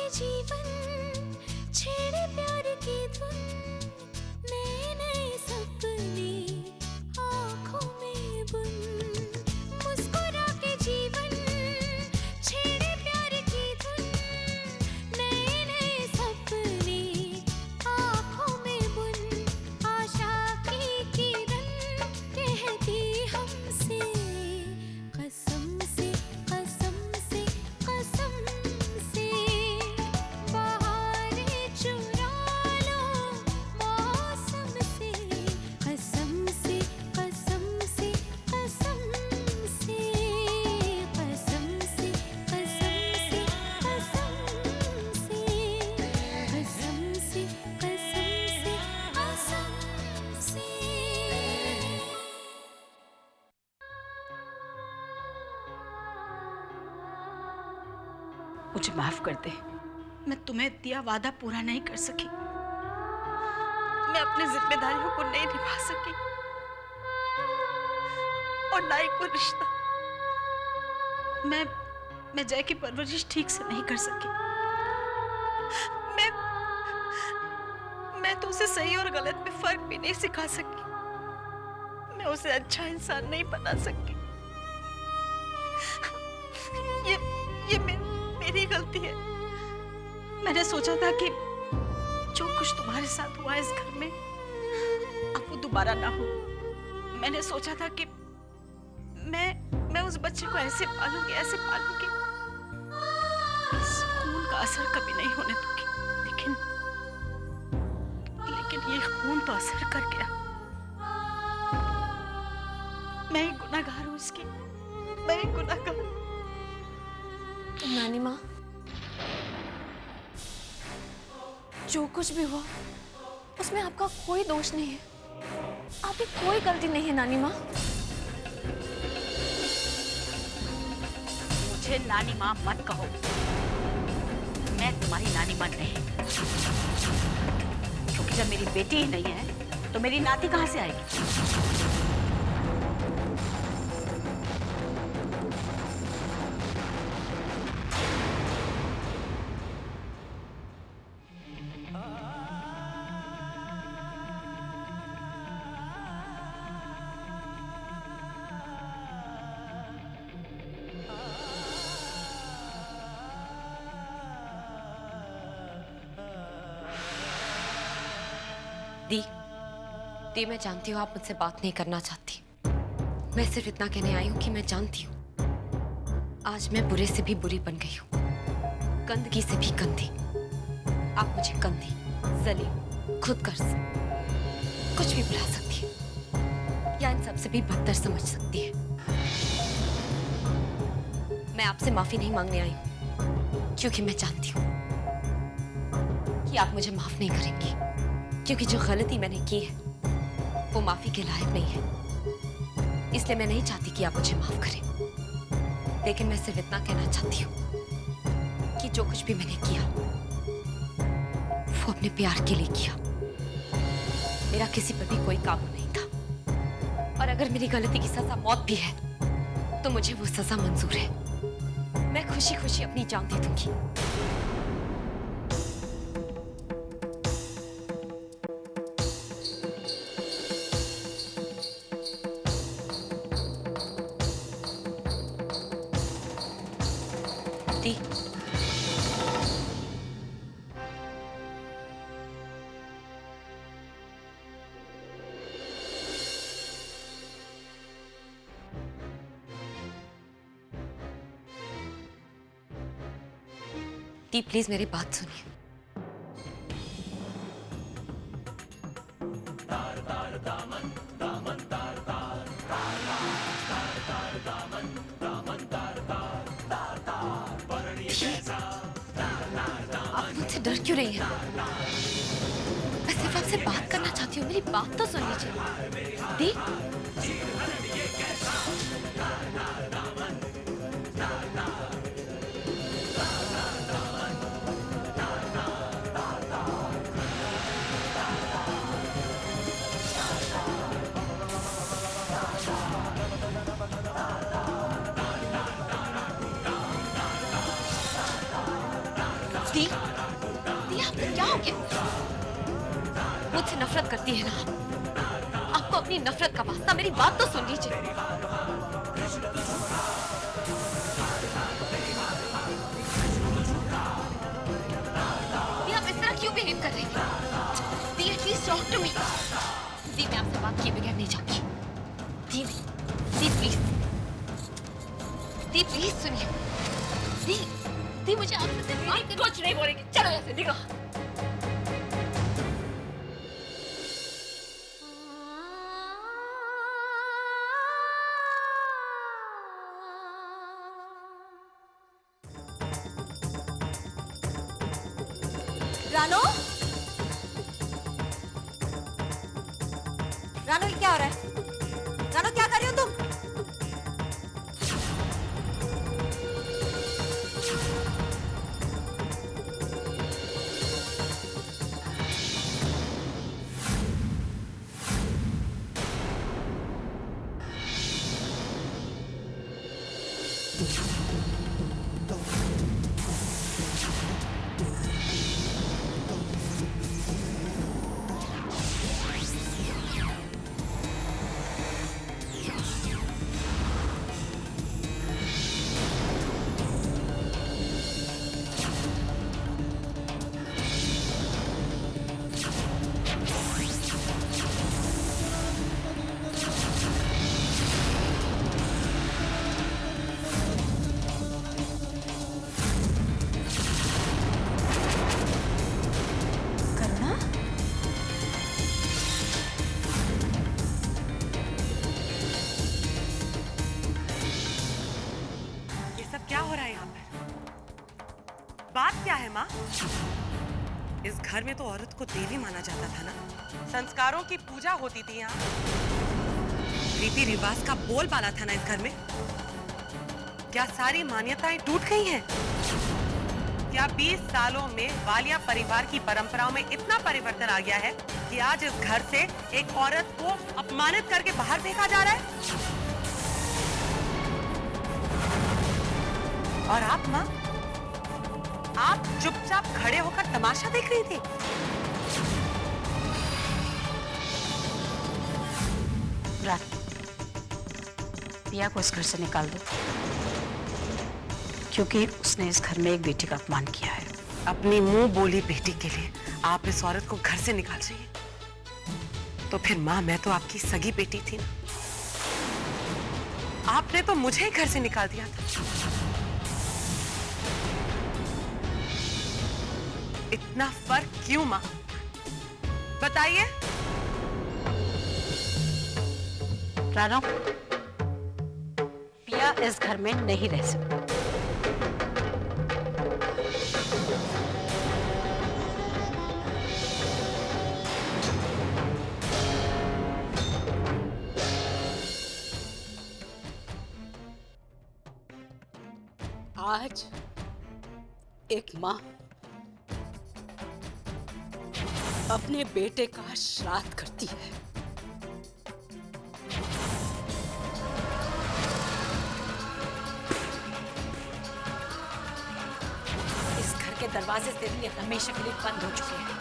जीवन छेड़े प्यार की धुन, नए नए सपने आँखों में बुन। मुस्कुरा के जीवन छेड़े प्यार की धुन, नए नए सपने आँखों में बुन। आशा की किरण कहती हमसे कसम से कसम से कसम से, बहारें चुरा लो मौसम से, कसम से कसम से कसम से, कसम से कसम से कसम से, कसम से कसम से कसम से। मुझे माफ कर दे, मैं तुम्हें दिया वादा पूरा नहीं कर सकी, मैं अपनी जिम्मेदारियों को नहीं निभा सकी और ना ही कोई रिश्ता। मैं जय की परवरिश ठीक से नहीं कर सकी। मैं तो उसे सही और गलत में फर्क भी नहीं सिखा सकी, मैं उसे अच्छा इंसान नहीं बना सकी। ये मेरी गलती है। मैंने सोचा था कि जो कुछ तुम्हारे साथ हुआ इस घर में अब वो दोबारा ना हो। मैंने सोचा था कि मैं उस बच्चे को ऐसे पालूंगी इस खून का असर कभी नहीं होने दूंगी। लेकिन ये खून तो असर कर गया। मैं ही गुनहगार हूँ इसकी, मैं ही गुनहगार हूँ। नानी माँ, जो कुछ भी हुआ उसमें आपका कोई दोष नहीं है, आपकी कोई गलती नहीं है नानी माँ। मुझे नानी माँ मत कहो, मैं तुम्हारी नानी माँ नहीं, क्योंकि जब मेरी बेटी ही नहीं है तो मेरी नाती कहाँ से आएगी। दी, मैं जानती हूँ आप मुझसे बात नहीं करना चाहती। मैं सिर्फ इतना कहने आई हूँ कि मैं जानती हूँ आज मैं बुरे से भी बुरी बन गई हूँ, गंदगी से भी गंदी। आप मुझे गंदी, जलीम, खुदगर्ज, कुछ भी बुला सकती है या इन सब से भी बदतर समझ सकती है। मैं आपसे माफी नहीं मांगने आई हूँ क्योंकि मैं जानती हूँ कि आप मुझे माफ नहीं करेंगी, क्योंकि जो गलती मैंने की है वो माफी के लायक नहीं है। इसलिए मैं नहीं चाहती कि आप मुझे माफ करें। लेकिन मैं सिर्फ इतना कहना चाहती हूँ कि जो कुछ भी मैंने किया वो अपने प्यार के लिए किया। मेरा किसी पर भी कोई काबू नहीं था, और अगर मेरी गलती की सजा मौत भी है तो मुझे वो सजा मंजूर है। मैं खुशी खुशी अपनी जान दे दूंगी। दी, प्लीज मेरी बात सुनिए। आप मुझसे डर क्यों रही हैं? मैं सिर्फ आपसे बात करना चाहती हूँ, मेरी बात तो सुन लीजिए। दी, दी, है। मुझसे नफरत करती है ना आप? आपको अपनी नफरत का वास्ता, मेरी बात तो सुन लीजिए। आप इस तरह क्यों बिहेव कर रही हैं? दी, एटलीस्ट टॉक टू मी। दी, मैं आपसे बात किए बगैर नहीं जाऊंगी। दी, दी प्लीज, दी प्लीज सुनिए। दी, दी मुझे आपसे बात कुछ नहीं बोलेंगे। चलो यहाँ से निकलो। रानो, रानो ये क्या हो रहा है? रानो क्या कर रही हो तुम? बात क्या है माँ? इस घर में तो औरत को देवी माना जाता था ना, संस्कारों की पूजा होती थी यहाँ, रीति रिवाज का बोलबाला था ना इस घर में। क्या सारी मान्यताएं टूट गई हैं? क्या 20 सालों में वालिया परिवार की परंपराओं में इतना परिवर्तन आ गया है कि आज इस घर से एक औरत को अपमानित करके बाहर फेंका जा रहा है? और आप माँ, आप चुपचाप खड़े होकर तमाशा देख रही थी। पिया को इस घर से निकाल दो, क्योंकि उसने इस घर में एक बेटी का अपमान किया है। अपनी मुंह बोली बेटी के लिए आप इस औरत को घर से निकाल रही हैं, तो फिर माँ मैं तो आपकी सगी बेटी थी ना। आपने तो मुझे ही घर से निकाल दिया था। इतना फर्क क्यों माँ? बताइए। रानो, पिया इस घर में नहीं रह सकती। आज एक माँ अपने बेटे का श्राद्ध करती है। इस घर के दरवाजे तेरे लिए हमेशा के लिए बंद हो चुके हैं।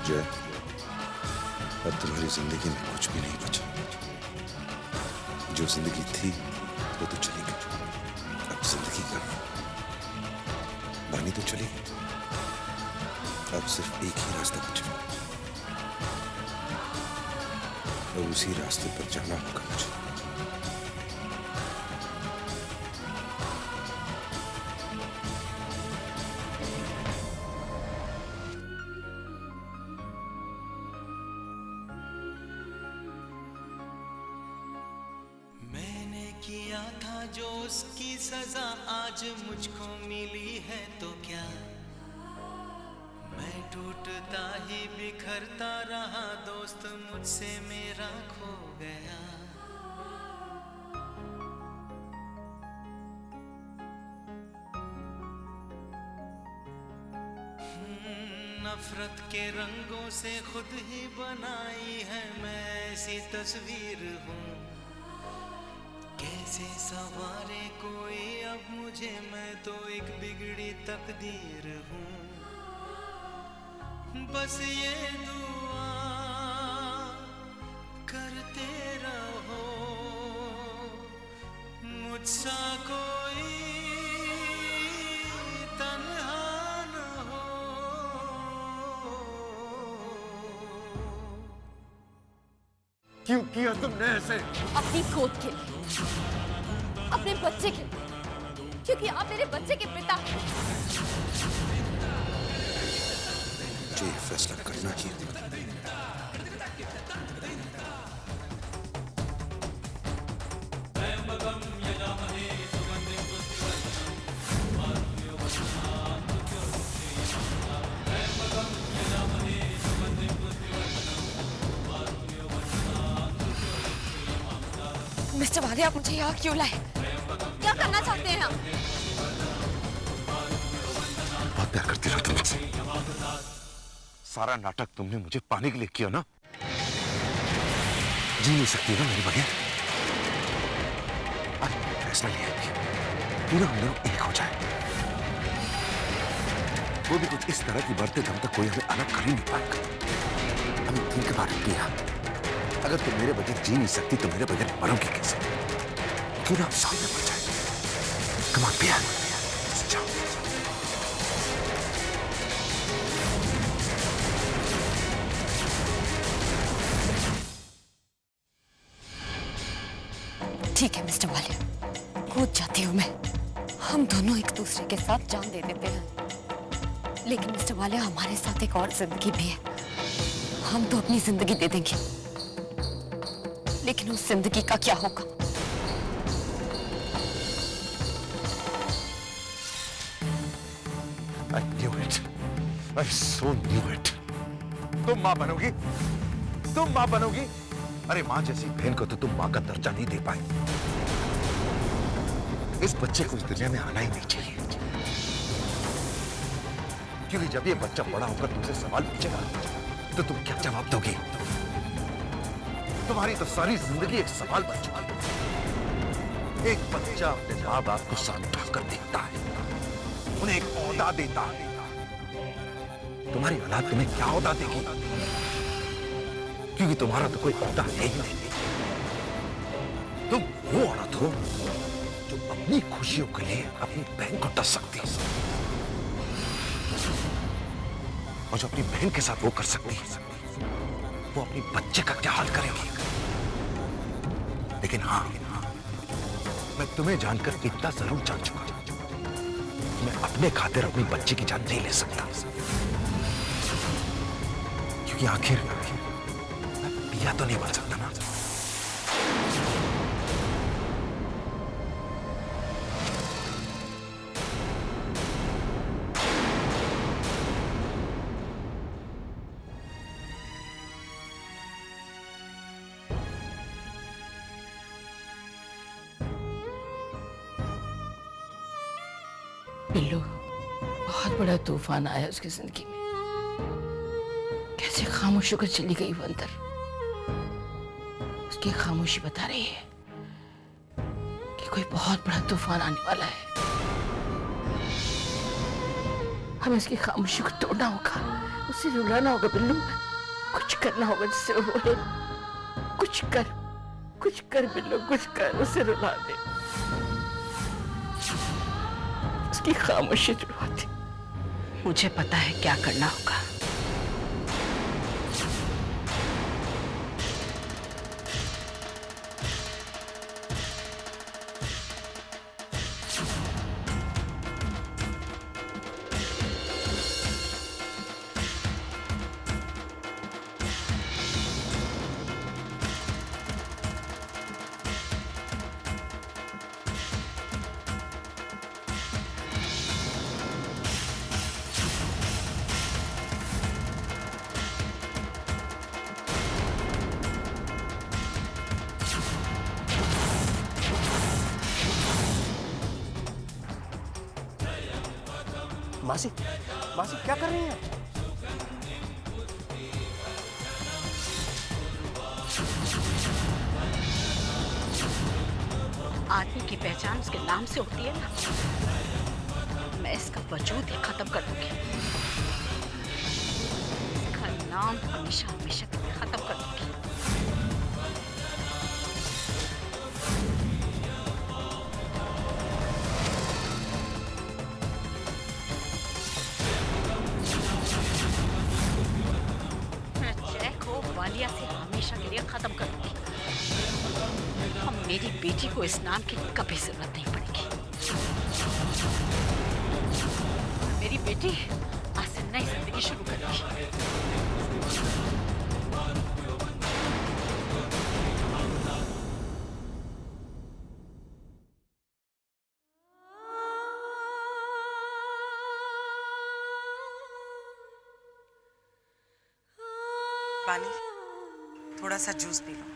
जय, अब तुम्हारी जिंदगी में कुछ भी नहीं बचा। जो जिंदगी थी वो तो चली गई। अब जिंदगी का बानी तो चली गई। अब सिर्फ एक ही रास्ता बचा और उसी रास्ते पर जाना होगा मुझे। किया था जो उसकी सजा आज मुझको मिली है, तो क्या मैं टूटता ही बिखरता रहा, दोस्त मुझसे मेरा खो गया। नफरत के रंगों से खुद ही बनाई है मैं ऐसी तस्वीर हूँ। कैसे संवारे कोई अब मुझे, मैं तो एक बिगड़ी तकदीर हूँ। बस ये दुआ करते रहो मुझसा कोई तन्हा न हो। क्यों किया तुमने ऐसे? अपनी गोद के लिए, अपने बच्चे के लिए, क्योंकि आप मेरे बच्चे के पिता हैं। मुझे ये फैसला करना ही होगा। मिस्टर वाले, आप मुझे यहाँ क्यों लाए? क्या करना चाहते हैं आप? बहुत प्यार करती हो तुम मुझसे। सारा नाटक तुमने मुझे पाने के लिए किया ना। जी नहीं सकती ना मेरे बगैर। आज फैसला लिया कि क्यों ना हम लोग एक हो जाए। वो भी कुछ इस तरह की बढ़ते जब तक कोई हमें अलग कर ही नहीं पाएगा। हमें think about it, पिया। अगर तुम मेरे बगैर जी नहीं सकती तो मेरे बगैर मरोगी कैसे? क्यों ना हम सामने बढ़ जाए? Come on, पिया। जाओ। ठीक है मिस्टर वाले, कूद जाती हूँ मैं। हम दोनों एक दूसरे के साथ जान दे देते हैं, लेकिन मिस्टर वाले हमारे साथ एक और जिंदगी भी है। हम तो अपनी जिंदगी दे देंगे, लेकिन उस जिंदगी का क्या होगा? I knew it. I so knew it. तुम माँ बनोगी? तुम माँ बनोगी? अरे माँ जैसी बहन को तो तुम माँ का दर्जा नहीं दे पाई। इस बच्चे को इस दुनिया में आना ही नहीं चाहिए, क्योंकि जब ये बच्चा बड़ा होकर तुमसे सवाल पूछेगा तो तुम क्या जवाब दोगी? तुम्हारी तो सारी जिंदगी एक सवाल बन चुकी है। एक बच्चा अपने माँ बाप को साथ उठाकर देखता है, उन्हें एक ओहदा देता है। तुम्हारी औलाद तुम्हें क्या ओहदा देगी? क्योंकि तुम्हारा तो कोई ओहदा है ही नहीं। तुम वो औरत हो जो अपनी खुशियों के लिए अपनी बहन को डस सकती है, और जो अपनी बहन के साथ वो कर सकती है, वो अपनी बच्चे का क्या हाल करेगी? लेकिन हाँ, मैं तुम्हें जानकर इतना जरूर जान चुका, मैं अपने खातिर अपनी बच्चे की जान नहीं ले सकता, क्योंकि आखिर मैं पिया तो नहीं बन सकता ना। बिल्लू, बहुत बड़ा तूफान आया उसकी जिंदगी में। कैसे खामोशी होकर चली गई वो अंदर। उसकी खामोशी बता रही है कि कोई बहुत बड़ा तूफान आने वाला है। हमें उसकी खामोशी को तोड़ना होगा, उसे रुलाना होगा बिल्लू। कुछ करना होगा जिससे वो रोए। कुछ कर बिल्लू, कुछ कर, उसे रुला दे। उसकी खामोशी जुड़वा दे। मुझे पता है क्या करना होगा। मासी, मासी क्या कर रही हैं? आदमी की पहचान उसके नाम से होती है ना, मैं इसका वजूद ही खत्म कर दूंगी। इसका नाम हमेशा हमेशा के लिए खत्म कर दूंगी। मैं जय को वालिया से हमेशा के लिए खत्म कर दूंगी। अब मेरी बेटी को इस नाम की कभी जरूरत नहीं पड़ेगी। मेरी बेटी आज से नई जिंदगी शुरू करेगी। पानी, थोड़ा सा जूस पी लो।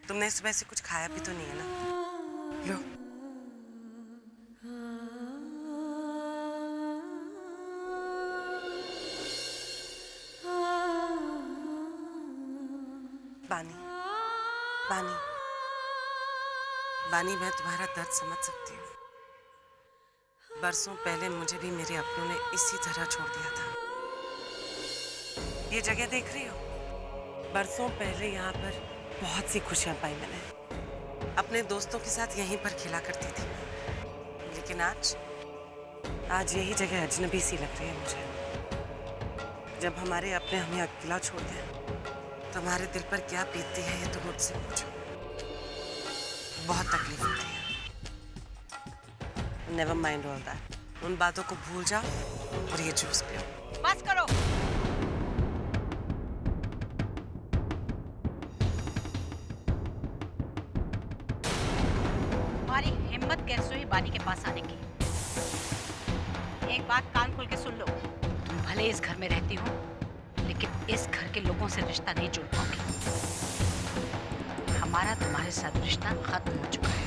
तुमने सुबह से कुछ खाया भी तो नहीं है ना? लो। बानी, बानी, बानी, मैं तुम्हारा दर्द समझ सकती हूँ। बरसों पहले मुझे भी मेरे अपनों ने इसी तरह छोड़ दिया था। ये जगह देख रही हो? बरसों पहले यहाँ पर बहुत सी खुशियाँ पाई मैंने। अपने दोस्तों के साथ यहीं पर खेला करती थी। लेकिन आज यही जगह अजनबी सी लग रही है मुझे। जब हमारे अपने हमें अकेला छोड़ दें, तुम्हारे दिल पर क्या बीतती है ये तो मुझसे पूछो। बहुत तकलीफ होती है। Never mind all that. उन बातों को भूल जाओ और ये जूस पियो। बस करो। तुम्हारी हिम्मत कैसे हुई बानी के पास आने की? एक बात कान खोल के सुन लो। तुम भले इस घर में रहती हो, लेकिन इस घर के लोगों से रिश्ता नहीं जुड़ पाओगी। हमारा तुम्हारे साथ रिश्ता खत्म हो चुका है।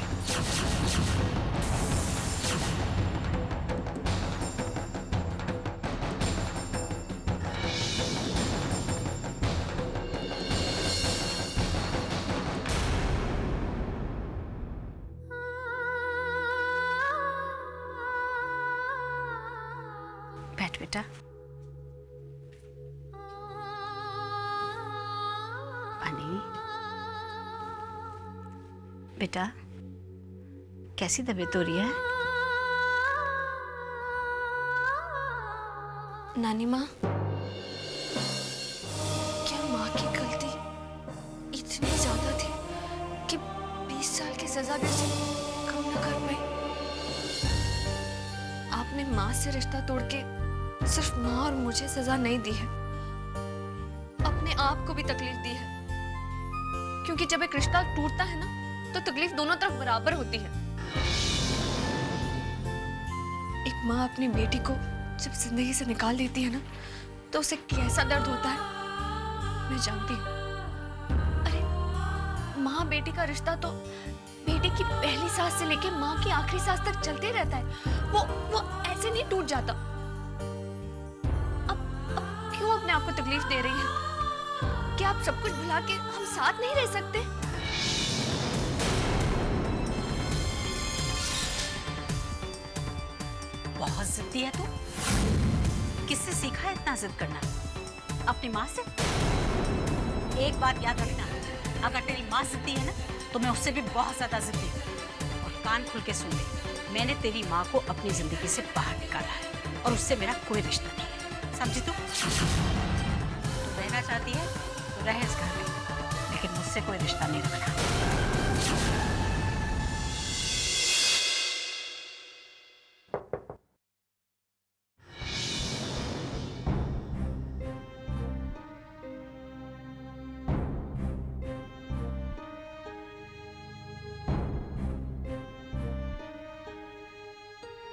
बैठ बेटा। पानी, बेटा कैसी तबीयत हो रही है? नानी माँ, क्या माँ की गलती इतनी ज्यादा थी कि 20 साल की सजा भी उसे कम न कर पाई? आपने माँ से रिश्ता तोड़ के सिर्फ माँ और मुझे सजा नहीं दी है, अपने आप को भी तकलीफ दी है। क्योंकि जब एक रिश्ता टूटता है ना, तो तकलीफ दोनों तरफ बराबर होती है। एक माँ अपनी बेटी को जब जिंदगी से निकाल देती है ना, तो उसे कैसा दर्द होता है मैं जानती हूँ। अरे माँ बेटी का रिश्ता तो बेटी की पहली सांस से लेके माँ की आखिरी सांस तक चलते रहता है। वो ऐसे नहीं टूट जाता। अब क्यों अपने आप को तकलीफ दे रही हैं? क्या आप सब कुछ भुला के हम साथ नहीं रह सकते? बहुत जिद्दी है तू। किससे सीखा है इतना जिद करना? अपनी माँ से। एक बात याद रखना, अगर तेरी माँ जिद्दी है ना, तो मैं उससे भी बहुत ज्यादा जिद्दी हूँ। और कान खुल के सुन ले, मैंने तेरी माँ को अपनी जिंदगी से बाहर निकाला है और उससे मेरा कोई रिश्ता नहीं है। समझी तू? तू रहना चाहती है तो रह इस घर में, लेकिन मुझसे कोई रिश्ता नहीं रखना।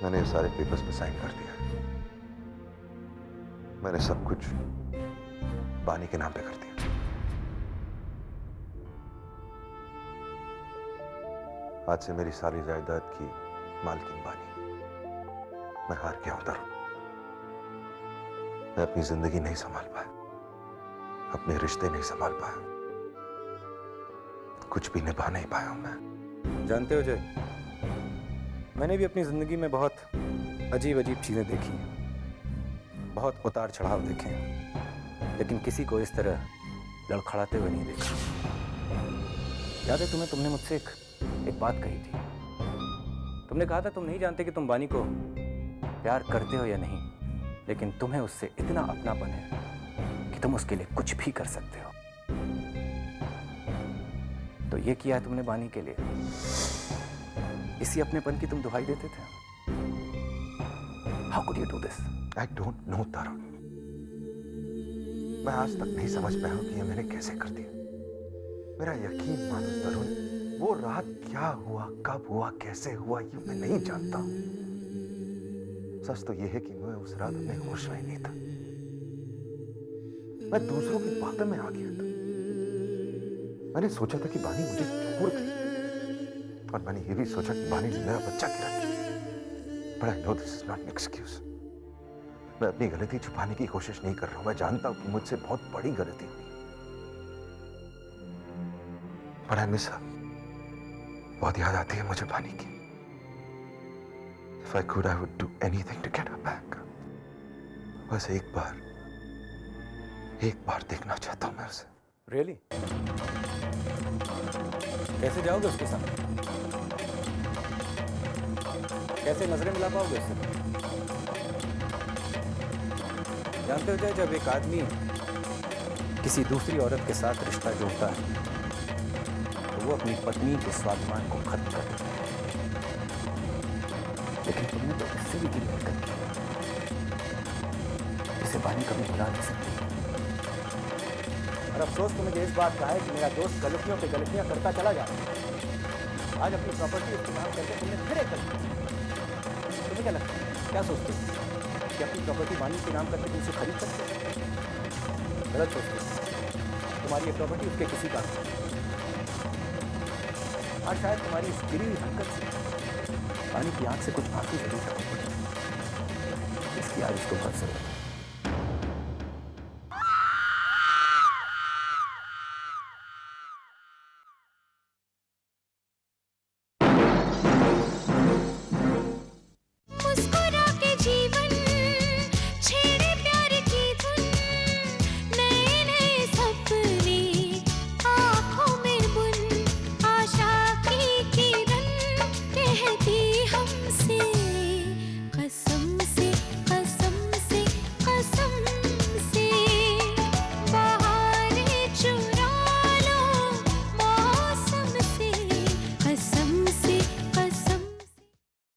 मैंने ये सारे पेपर्स पे साइन कर दिया। मैंने सब कुछ बानी के नाम पे कर दिया। आज से मेरी सारी जायदाद की मालकिन बानी। मैं हार गया हूं दरुण। मैं अपनी जिंदगी नहीं संभाल पाया, अपने रिश्ते नहीं संभाल पाया, कुछ भी निभा नहीं पाया हूं मैं। जानते हो जय, मैंने भी अपनी जिंदगी में बहुत अजीब अजीब चीजें देखी हैं, बहुत उतार चढ़ाव देखे हैं, लेकिन किसी को इस तरह लड़खड़ाते हुए नहीं देखा। याद है तुम्हें, तुमने मुझसे एक बात कही थी। तुमने कहा था तुम नहीं जानते कि तुम बानी को प्यार करते हो या नहीं, लेकिन तुम्हें उससे इतना अपनापन है कि तुम उसके लिए कुछ भी कर सकते हो। तो ये किया है तुमने बानी के लिए। इसी अपनेपन की तुम दुहाई देते थे। How could you do this? I don't know Tarun. मैं आज तक नहीं समझ पाया हूं कि ये मैंने कैसे कर दिया। मेरा यकीन मानो तरुण, वो रात क्या हुआ, कब हुआ, कैसे हुआ, ये मैं नहीं जानता हूं। सच तो ये है कि मैं उस रात अपने होश में नहीं था। मैं दूसरों की बातों में आ गया था। मैंने सोचा था कि बानी मुझे छोड़ गई, और मैंने ये भी सोचा कि बानी ने मेरा बच्चा गिरा दिया। But I know this is not an excuse. मैं अपनी गलती छुपाने की कोशिश नहीं कर रहा हूं। मैं जानता हूं कि मुझसे बहुत बड़ी गलती हुई। पर आई मिस हर। बहुत याद आती है मुझे बानी की। If I could, I would do anything to get her back. बस एक बार देखना चाहता हूं मैं उसे। Really? कैसे जाओगे उसके साथ? कैसे नजरें मिला पाओगे उससे? जानते हो जय, जब एक आदमी किसी दूसरी औरत के साथ रिश्ता जोड़ता है तो वो अपनी पत्नी के स्वाभिमान को खत्म कर देता है। लेकिन तुमने तो इससे भी दिल हरकत की। इसे बानी कभी भुला नहीं सकती। और अफसोस तो मुझे इस बात का है कि मेरा दोस्त गलतियों पे गलतियां करता चला जा रहा है। आज अपनी प्रॉपर्टी इस्तेमाल करके तुमने फिर एक गलती की। तुम्हें क्या लगता है, क्या सोचते हो कि अपनी प्रॉपर्टी बानी के नाम करके तुम उसे खरीद सकते हो? गलत सोचते हो। तुम्हारी ये प्रॉपर्टी उसके किसी का नहीं। और शायद तुम्हारी इस गिरी हुई हरकत से बानी की आंख से कुछ आंसू जरूर टपक पड़े। इसकी आज उसको बहुत जरूरत है।